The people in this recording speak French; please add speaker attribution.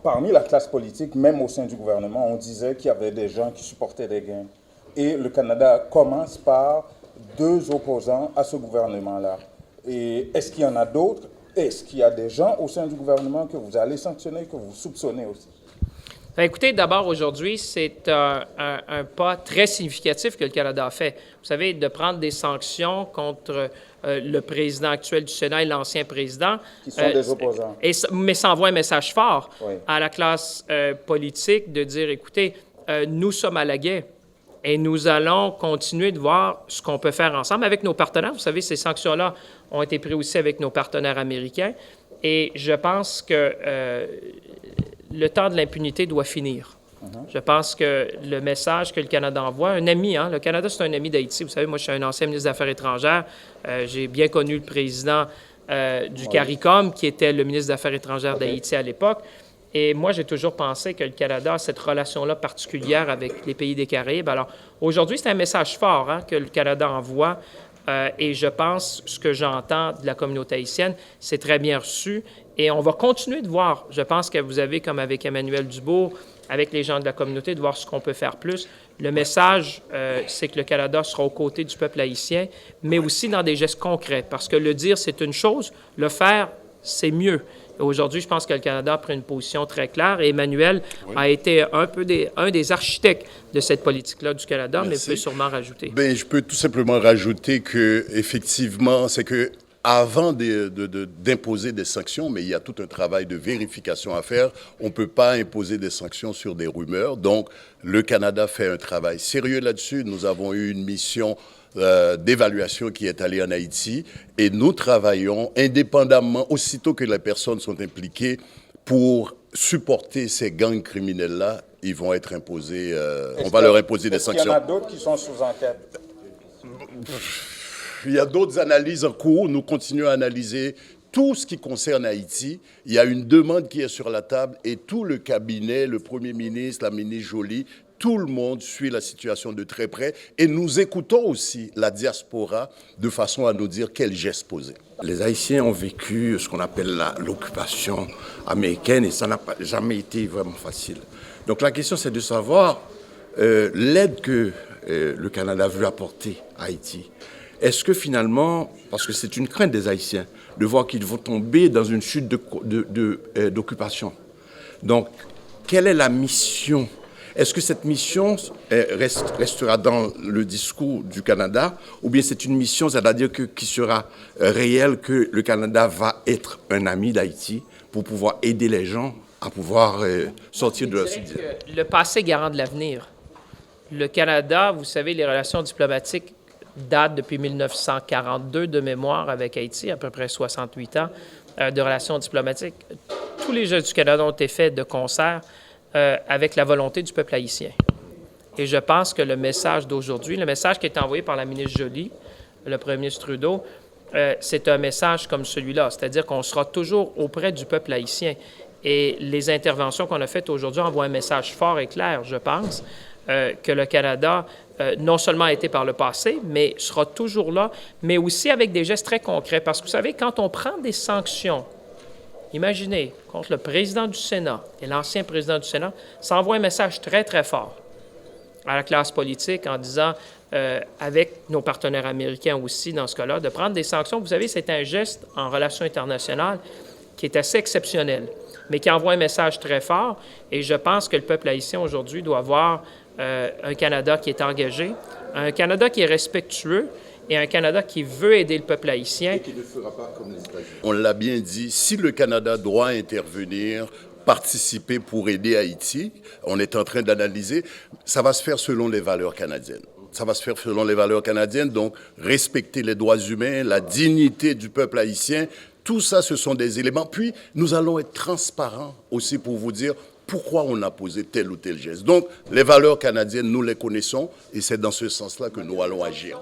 Speaker 1: parmi la classe politique, même au sein du gouvernement, on disait qu'il y avait des gens qui supportaient des gangs. Et le Canada commence par deux opposants à ce gouvernement-là. Et est-ce qu'il y en a d'autres? Est-ce qu'il y a des gens au sein du gouvernement que vous allez sanctionner, que vous soupçonnez aussi?
Speaker 2: Écoutez, d'abord, aujourd'hui, c'est un pas très significatif que le Canada a fait. Vous savez, de prendre des sanctions contre le président actuel du Sénat et l'ancien président.
Speaker 1: Qui sont des opposants.
Speaker 2: Mais ça envoie un message fort
Speaker 1: oui.
Speaker 2: à la classe politique de dire, écoutez, nous sommes à la guerre et nous allons continuer de voir ce qu'on peut faire ensemble avec nos partenaires. Vous savez, ces sanctions-là ont été prises aussi avec nos partenaires américains. Et je pense que le temps de l'impunité doit finir. Je pense que le message que le Canada envoie, un ami, le Canada, c'est un ami d'Haïti. Vous savez, moi, je suis un ancien ministre des Affaires étrangères. J'ai bien connu le président du CARICOM, qui était le ministre des Affaires étrangères d'Haïti à l'époque. Et moi, j'ai toujours pensé que le Canada a cette relation-là particulière avec les pays des Caraïbes. Alors, aujourd'hui, c'est un message fort que le Canada envoie. Et je pense, ce que j'entends de la communauté haïtienne, c'est très bien reçu. Et on va continuer de voir. Je pense que vous avez, comme avec Emmanuel Dubourg, avec les gens de la communauté, de voir ce qu'on peut faire plus. Le message, c'est que le Canada sera aux côtés du peuple haïtien, mais aussi dans des gestes concrets. Parce que le dire, c'est une chose, le faire, c'est mieux. Et aujourd'hui, je pense que le Canada a pris une position très claire et Emmanuel a été un des architectes de cette politique-là du Canada, mais peut sûrement rajouter.
Speaker 3: Bien, je peux tout simplement rajouter que, effectivement, c'est que avant d'imposer des sanctions, mais il y a tout un travail de vérification à faire. On ne peut pas imposer des sanctions sur des rumeurs. Donc, le Canada fait un travail sérieux là-dessus. Nous avons eu une mission d'évaluation qui est allée en Haïti et nous travaillons indépendamment, aussitôt que les personnes sont impliquées, pour supporter ces gangs criminels-là. Ils vont être imposés, on va leur imposer des sanctions.
Speaker 1: Est-ce qu'il y en a d'autres qui sont sous enquête?
Speaker 3: Il y a d'autres analyses en cours. Nous continuons à analyser tout ce qui concerne Haïti. Il y a une demande qui est sur la table et tout le cabinet, le Premier ministre, la ministre Joly, tout le monde suit la situation de très près. Et nous écoutons aussi la diaspora de façon à nous dire quels gestes poser.
Speaker 4: Les Haïtiens ont vécu ce qu'on appelle l'occupation américaine et ça n'a jamais été vraiment facile. Donc la question, c'est de savoir l'aide que le Canada veut apporter à Haïti. Est-ce que finalement, parce que c'est une crainte des Haïtiens, de voir qu'ils vont tomber dans une chute d'occupation. Donc, quelle est la mission? Est-ce que cette mission restera dans le discours du Canada ou bien c'est une mission, c'est-à-dire qui sera réelle, que le Canada va être un ami d'Haïti pour pouvoir aider les gens à pouvoir sortir de leur situation?
Speaker 2: Le passé garant de l'avenir. Le Canada, vous savez, les relations diplomatiques datent depuis 1942 de mémoire avec Haïti, à peu près 68 ans de relations diplomatiques. Tous les gestes du Canada ont été faits de concert avec la volonté du peuple haïtien. Et je pense que le message d'aujourd'hui, le message qui est envoyé par la ministre Joly, le premier ministre Trudeau, c'est un message comme celui-là, c'est-à-dire qu'on sera toujours auprès du peuple haïtien. Et les interventions qu'on a faites aujourd'hui envoient un message fort et clair, je pense, que le Canada, non seulement a été par le passé, mais sera toujours là, mais aussi avec des gestes très concrets. Parce que vous savez, quand on prend des sanctions, imaginez, contre le président du Sénat et l'ancien président du Sénat, ça envoie un message très, très fort à la classe politique en disant, avec nos partenaires américains aussi dans ce cas-là, de prendre des sanctions. Vous savez, c'est un geste en relations internationales qui est assez exceptionnel, mais qui envoie un message très fort. Et je pense que le peuple haïtien aujourd'hui doit voir un Canada qui est engagé, un Canada qui est respectueux et un Canada qui veut aider le peuple haïtien.
Speaker 4: Et qui ne fera pas comme les États-Unis.
Speaker 3: On l'a bien dit, si le Canada doit intervenir, participer pour aider Haïti, on est en train d'analyser, ça va se faire selon les valeurs canadiennes. Ça va se faire selon les valeurs canadiennes, donc respecter les droits humains, la dignité du peuple haïtien, tout ça, ce sont des éléments. Puis, nous allons être transparents aussi pour vous dire pourquoi on a posé tel ou tel geste. Donc, les valeurs canadiennes, nous les connaissons et c'est dans ce sens-là que nous allons agir.